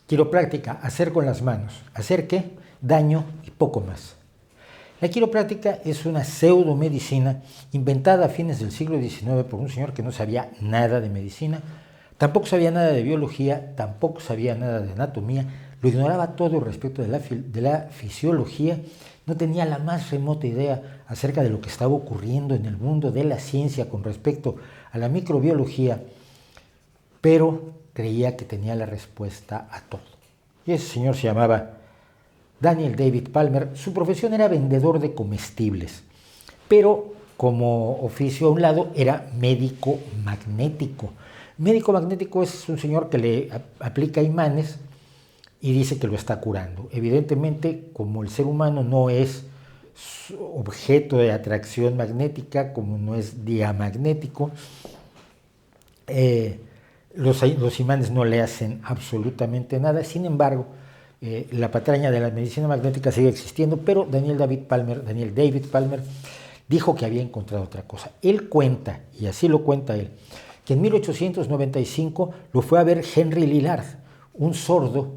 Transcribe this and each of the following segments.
Quiropráctica, hacer con las manos. ¿Hacer qué? Daño y poco más. La quiropráctica es una pseudomedicina inventada a fines del siglo XIX por un señor que no sabía nada de medicina, tampoco sabía nada de biología, tampoco sabía nada de anatomía, lo ignoraba todo respecto de la fisiología, no tenía la más remota idea acerca de lo que estaba ocurriendo en el mundo de la ciencia con respecto a la microbiología, pero creía que tenía la respuesta a todo. Y ese señor se llamaba Daniel David Palmer. Su profesión era vendedor de comestibles, pero como oficio a un lado era médico magnético. Médico magnético es un señor que le aplica imanes y dice que lo está curando. Evidentemente, como el ser humano no es objeto de atracción magnética, como no es diamagnético, los imanes no le hacen absolutamente nada. Sin embargo, la patraña de la medicina magnética sigue existiendo, pero Daniel David Palmer dijo que había encontrado otra cosa. Él cuenta, y así lo cuenta él, que en 1895 lo fue a ver Henry Lillard, un sordo,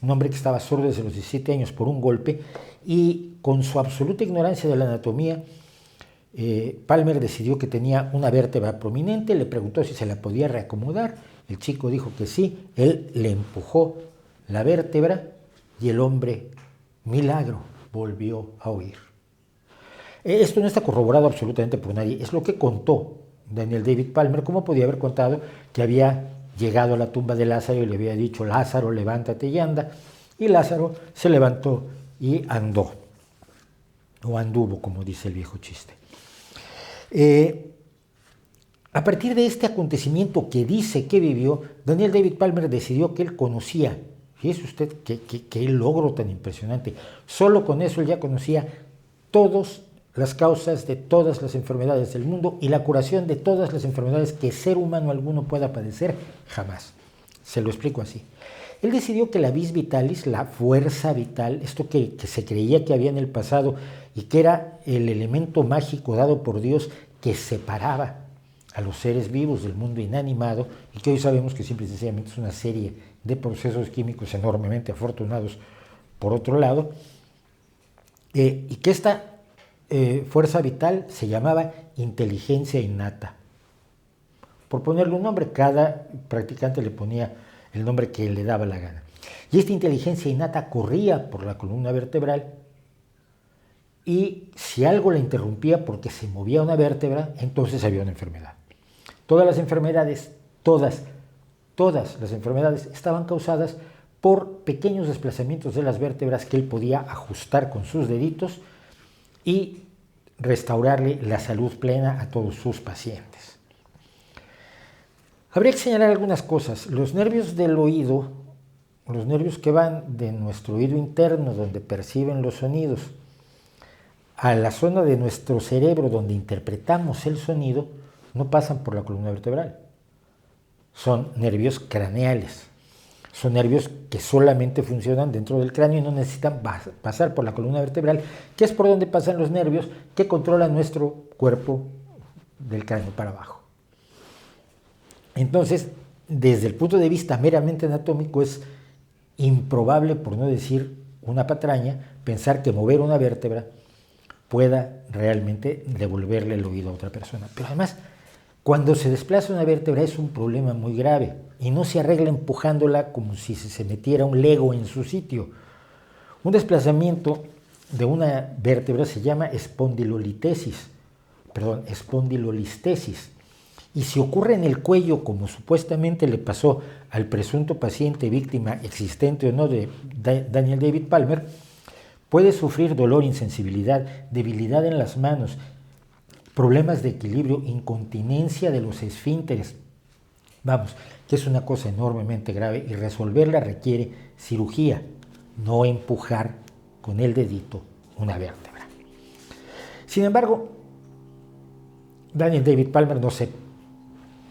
un hombre que estaba sordo desde los 17 años por un golpe, y con su absoluta ignorancia de la anatomía, Palmer decidió que tenía una vértebra prominente, le preguntó si se la podía reacomodar, el chico dijo que sí, él le empujó la vértebra y el hombre, milagro, volvió a oír. Esto no está corroborado absolutamente por nadie, es lo que contó Daniel David Palmer. ¿Cómo podía haber contado que había llegado a la tumba de Lázaro y le había dicho: Lázaro, levántate y anda? Y Lázaro se levantó y andó, o anduvo, como dice el viejo chiste. A partir de este acontecimiento que dice que vivió, Daniel David Palmer decidió que él conocía, fíjese usted qué logro tan impresionante, solo con eso él ya conocía todas las causas de todas las enfermedades del mundo y la curación de todas las enfermedades que ser humano alguno pueda padecer jamás. Se lo explico así. Él decidió que la vis vitalis, la fuerza vital, esto que se creía que había en el pasado y que era el elemento mágico dado por Dios que separaba a los seres vivos del mundo inanimado, y que hoy sabemos que simple y sencillamente es una serie de procesos químicos enormemente afortunados por otro lado, y que esta fuerza vital se llamaba inteligencia innata. Por ponerle un nombre, cada practicante le ponía el nombre que le daba la gana. Y esta inteligencia innata corría por la columna vertebral, y si algo la interrumpía porque se movía una vértebra, entonces había una enfermedad. Todas las enfermedades estaban causadas por pequeños desplazamientos de las vértebras que él podía ajustar con sus deditos y restaurarle la salud plena a todos sus pacientes. Habría que señalar algunas cosas. Los nervios del oído, los nervios que van de nuestro oído interno, donde perciben los sonidos, a la zona de nuestro cerebro donde interpretamos el sonido, no pasan por la columna vertebral. Son nervios craneales. Son nervios que solamente funcionan dentro del cráneo y no necesitan pasar por la columna vertebral, que es por donde pasan los nervios que controlan nuestro cuerpo del cráneo para abajo. Entonces, desde el punto de vista meramente anatómico, es improbable, por no decir una patraña, pensar que mover una vértebra pueda realmente devolverle el oído a otra persona. Pero además, cuando se desplaza una vértebra es un problema muy grave y no se arregla empujándola como si se metiera un Lego en su sitio. Un desplazamiento de una vértebra se llama espondilolistesis. Y si ocurre en el cuello, como supuestamente le pasó al presunto paciente víctima existente o no de Daniel David Palmer, puede sufrir dolor, insensibilidad, debilidad en las manos, problemas de equilibrio, incontinencia de los esfínteres. Vamos, que es una cosa enormemente grave y resolverla requiere cirugía, no empujar con el dedito una vértebra. Sin embargo, Daniel David Palmer no se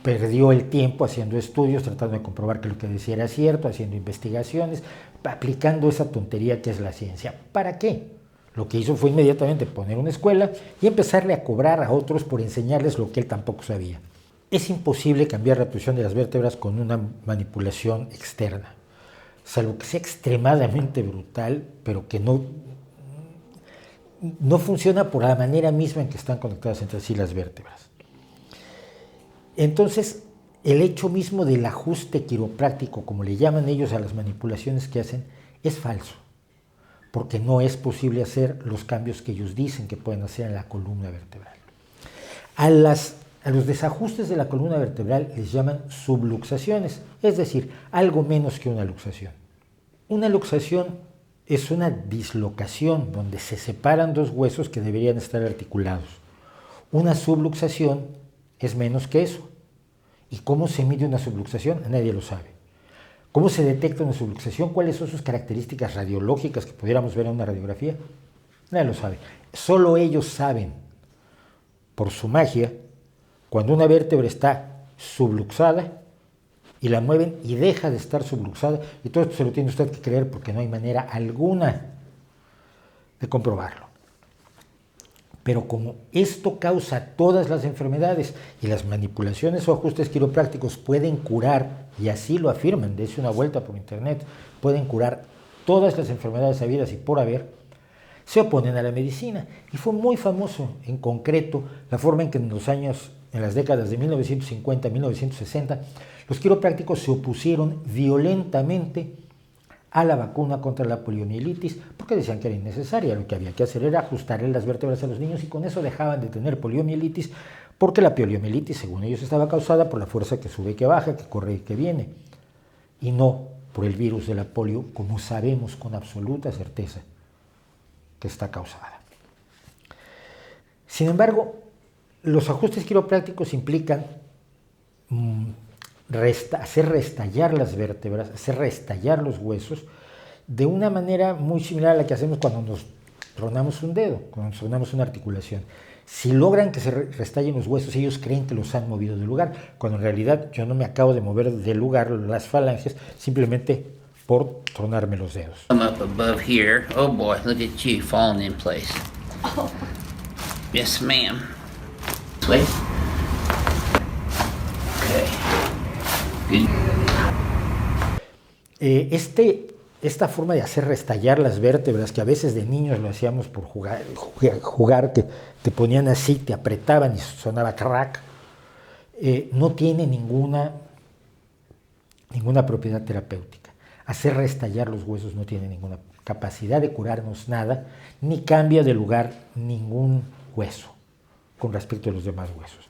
perdió el tiempo haciendo estudios, tratando de comprobar que lo que decía era cierto, haciendo investigaciones, aplicando esa tontería que es la ciencia. ¿Para qué? Lo que hizo fue inmediatamente poner una escuela y empezarle a cobrar a otros por enseñarles lo que él tampoco sabía. Es imposible cambiar la posición de las vértebras con una manipulación externa. salvo que sea extremadamente brutal, pero que no funciona por la manera misma en que están conectadas entre sí las vértebras. Entonces, el hecho mismo del ajuste quiropráctico, como le llaman ellos a las manipulaciones que hacen, es falso, porque no es posible hacer los cambios que ellos dicen que pueden hacer en la columna vertebral. A los desajustes de la columna vertebral les llaman subluxaciones, es decir, algo menos que una luxación. Una luxación es una dislocación donde se separan dos huesos que deberían estar articulados. Una subluxación es menos que eso. ¿Y cómo se mide una subluxación? Nadie lo sabe. ¿Cómo se detecta una subluxación? ¿Cuáles son sus características radiológicas que pudiéramos ver en una radiografía? Nadie lo sabe. Solo ellos saben, por su magia, cuando una vértebra está subluxada y la mueven y deja de estar subluxada, y todo esto se lo tiene usted que creer porque no hay manera alguna de comprobarlo. Pero como esto causa todas las enfermedades y las manipulaciones o ajustes quiroprácticos pueden curar, y así lo afirman, dése una vuelta por internet, pueden curar todas las enfermedades habidas y por haber, se oponen a la medicina. Y fue muy famoso, en concreto, la forma en que en las décadas de 1950 y 1960, los quiroprácticos se opusieron violentamente a la vacuna contra la poliomielitis, porque decían que era innecesaria. Lo que había que hacer era ajustarle las vértebras a los niños y con eso dejaban de tener poliomielitis, porque la poliomielitis, según ellos, estaba causada por la fuerza que sube y que baja, que corre y que viene, y no por el virus de la polio, como sabemos con absoluta certeza que está causada. Sin embargo, los ajustes quiroprácticos implican hacer restallar las vértebras, hacer restallar los huesos de una manera muy similar a la que hacemos cuando nos tronamos un dedo, cuando nos tronamos una articulación. Si logran que se restallen los huesos, ellos creen que los han movido del lugar, cuando en realidad yo no me acabo de mover del lugar las falanges, simplemente por tronarme los dedos. I'm up above here. Oh boy, look at you falling in place. Oh. Yes, ma'am. Wait. Okay. Good. Esta forma de hacer restallar las vértebras, que a veces de niños lo hacíamos por jugar, que te ponían así, te apretaban y sonaba crack, no tiene ninguna propiedad terapéutica. Hacer restallar los huesos no tiene ninguna capacidad de curarnos nada, ni cambia de lugar ningún hueso con respecto a los demás huesos.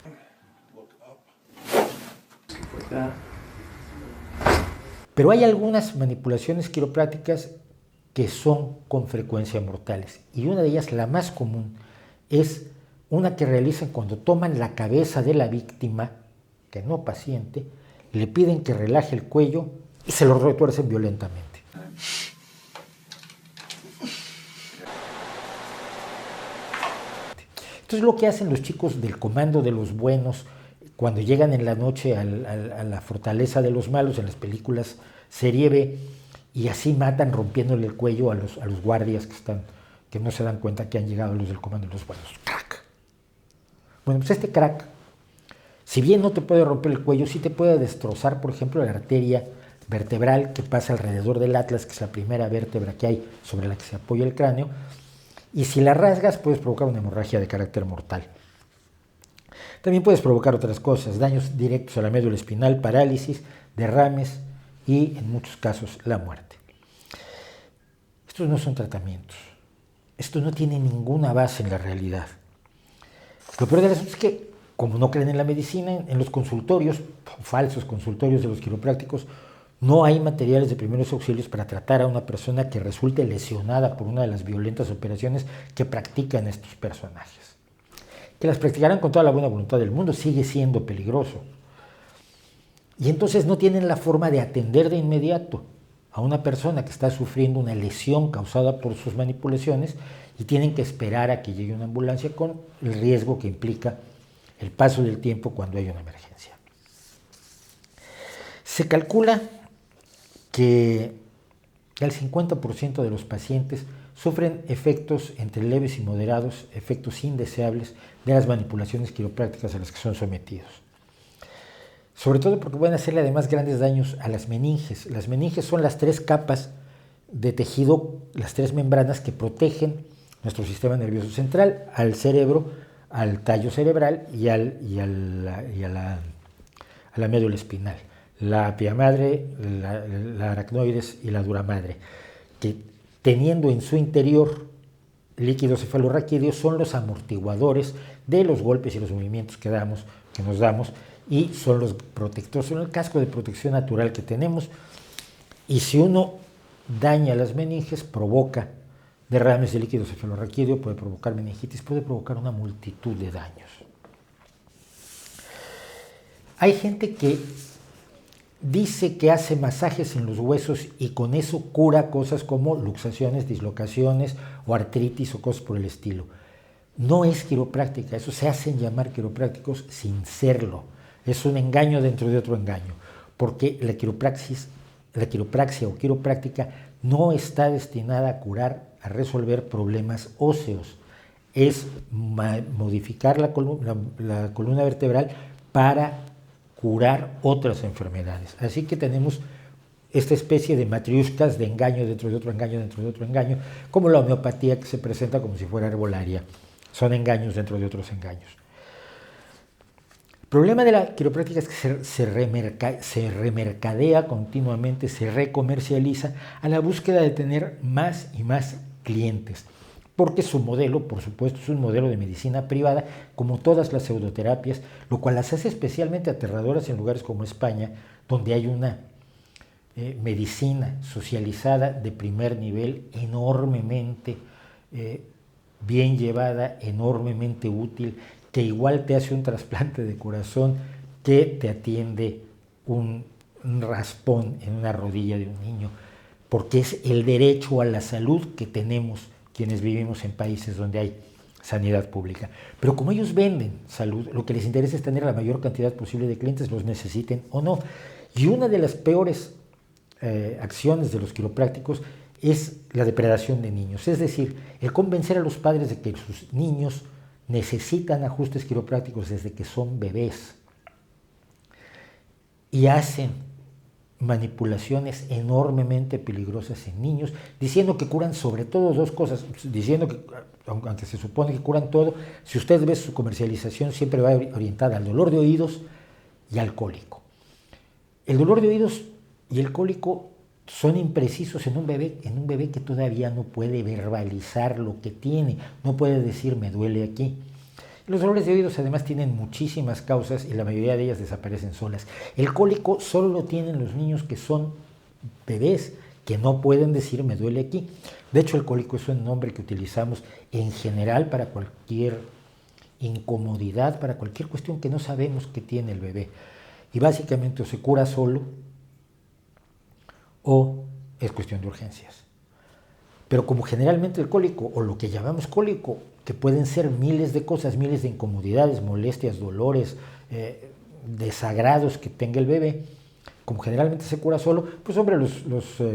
Pero hay algunas manipulaciones quiroprácticas que son con frecuencia mortales, y una de ellas, la más común, es una que realizan cuando toman la cabeza de la víctima, que no paciente, le piden que relaje el cuello y se lo retuercen violentamente. Entonces, lo que hacen los chicos del Comando de los Buenos cuando llegan en la noche a la fortaleza de los malos en las películas serie B, y así matan rompiéndole el cuello a los guardias que no se dan cuenta que han llegado los del Comando de los Buenos. ¡Crack! Bueno, pues este crack, si bien no te puede romper el cuello, sí te puede destrozar, por ejemplo, la arteria vertebral que pasa alrededor del atlas, que es la primera vértebra que hay sobre la que se apoya el cráneo, y si la rasgas puedes provocar una hemorragia de carácter mortal. También puedes provocar otras cosas, daños directos a la médula espinal, parálisis, derrames y, en muchos casos, la muerte. Estos no son tratamientos. Esto no tiene ninguna base en la realidad. Lo peor del asunto es que, como no creen en la medicina, en los consultorios, falsos consultorios de los quiroprácticos, no hay materiales de primeros auxilios para tratar a una persona que resulte lesionada por una de las violentas operaciones que practican estos personajes. Que las practicarán con toda la buena voluntad del mundo, sigue siendo peligroso. Y entonces no tienen la forma de atender de inmediato a una persona que está sufriendo una lesión causada por sus manipulaciones, y tienen que esperar a que llegue una ambulancia con el riesgo que implica el paso del tiempo cuando hay una emergencia. Se calcula que el 50% de los pacientes sufren efectos entre leves y moderados, efectos indeseables de las manipulaciones quiroprácticas a las que son sometidos. sobre todo porque pueden hacerle además grandes daños a las meninges. Las meninges son las 3 capas de tejido, las 3 membranas que protegen nuestro sistema nervioso central, al cerebro, al tallo cerebral y a la médula espinal. La apia madre, la aracnoides y la dura madre, que teniendo en su interior líquidos cefalorraquídeos son los amortiguadores de los golpes y los movimientos que nos damos, y son los protectores, son el casco de protección natural que tenemos. Y si uno daña las meninges, provoca derrames de líquido cefalorraquídeo, puede provocar meningitis, puede provocar una multitud de daños. Hay gente que dice que hace masajes en los huesos y con eso cura cosas como luxaciones, dislocaciones o artritis o cosas por el estilo. No es quiropráctica, eso se hacen llamar quiroprácticos sin serlo. Es un engaño dentro de otro engaño, porque la quiropraxia o quiropráctica no está destinada a curar, a resolver problemas óseos. Es modificar la columna vertebral para curar otras enfermedades. Así que tenemos esta especie de matriuscas de engaño dentro de otro engaño dentro de otro engaño, como la homeopatía, que se presenta como si fuera herbolaria. Son engaños dentro de otros engaños. El problema de la quiropráctica es que se remercadea continuamente, se recomercializa a la búsqueda de tener más y más clientes, porque su modelo, por supuesto, es un modelo de medicina privada, como todas las pseudoterapias, lo cual las hace especialmente aterradoras en lugares como España, donde hay una medicina socializada de primer nivel, enormemente bien llevada, enormemente útil, que igual te hace un trasplante de corazón, que te atiende un raspón en una rodilla de un niño, porque es el derecho a la salud que tenemos quienes vivimos en países donde hay sanidad pública. Pero como ellos venden salud, lo que les interesa es tener la mayor cantidad posible de clientes, los necesiten o no. Y una de las peores acciones de los quiroprácticos es la depredación de niños, es decir, el convencer a los padres de que sus niños necesitan ajustes quiroprácticos desde que son bebés, y hacen manipulaciones enormemente peligrosas en niños, diciendo que curan sobre todo 2 cosas, diciendo que, aunque se supone que curan todo, si usted ve su comercialización siempre va orientada al dolor de oídos y al cólico. El dolor de oídos y el cólico son imprecisos en un bebé que todavía no puede verbalizar lo que tiene, no puede decir me duele aquí. Los dolores de oídos además tienen muchísimas causas y la mayoría de ellas desaparecen solas. El cólico solo lo tienen los niños que son bebés, que no pueden decir me duele aquí. De hecho, el cólico es un nombre que utilizamos en general para cualquier incomodidad, para cualquier cuestión que no sabemos que tiene el bebé. Y básicamente o se cura solo o es cuestión de urgencias. Pero como generalmente el cólico, o lo que llamamos cólico, que pueden ser miles de cosas, miles de incomodidades, molestias, dolores, desagrados que tenga el bebé, como generalmente se cura solo, pues hombre, los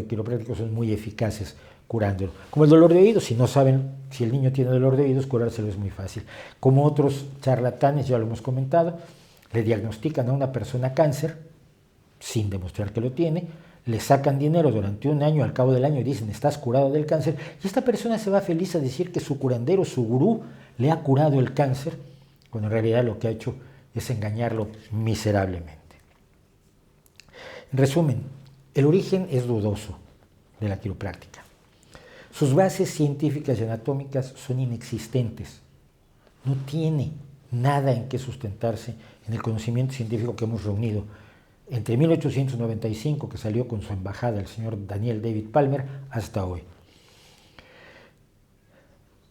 quiroprácticos son muy eficaces curándolo. Como el dolor de oídos, si no saben si el niño tiene dolor de oídos, curárselo es muy fácil. Como otros charlatanes, ya lo hemos comentado, le diagnostican a una persona cáncer, sin demostrar que lo tiene, le sacan dinero durante un año, al cabo del año dicen estás curado del cáncer, y esta persona se va feliz a decir que su curandero, su gurú, le ha curado el cáncer, cuando en realidad lo que ha hecho es engañarlo miserablemente. En resumen, el origen es dudoso de la quiropráctica. Sus bases científicas y anatómicas son inexistentes. No tiene nada en qué sustentarse en el conocimiento científico que hemos reunido entre 1895, que salió con su embajada el señor Daniel David Palmer, hasta hoy.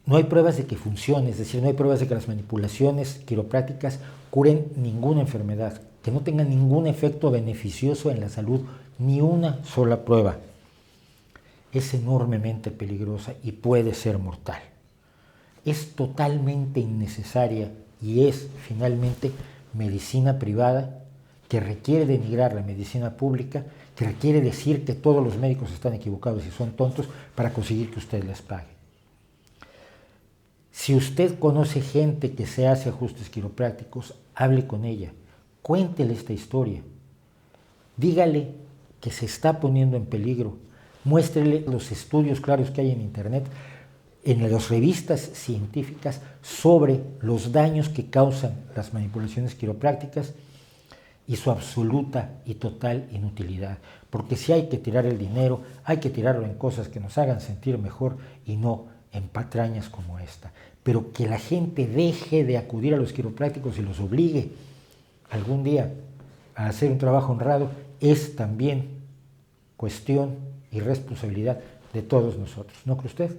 No hay pruebas de que funcione, es decir, no hay pruebas de que las manipulaciones quiroprácticas curen ninguna enfermedad, que no tengan ningún efecto beneficioso en la salud, ni una sola prueba. Es enormemente peligrosa y puede ser mortal. Es totalmente innecesaria y es finalmente medicina privada que requiere denigrar la medicina pública, que requiere decir que todos los médicos están equivocados y son tontos para conseguir que usted les pague. Si usted conoce gente que se hace ajustes quiroprácticos, hable con ella, cuéntele esta historia. Dígale que se está poniendo en peligro. Muéstrele los estudios claros que hay en Internet, en las revistas científicas, sobre los daños que causan las manipulaciones quiroprácticas y su absoluta y total inutilidad. Porque si hay que tirar el dinero, hay que tirarlo en cosas que nos hagan sentir mejor y no en patrañas como esta. Pero que la gente deje de acudir a los quiroprácticos y los obligue algún día a hacer un trabajo honrado es también cuestión y responsabilidad de todos nosotros. ¿No cree usted?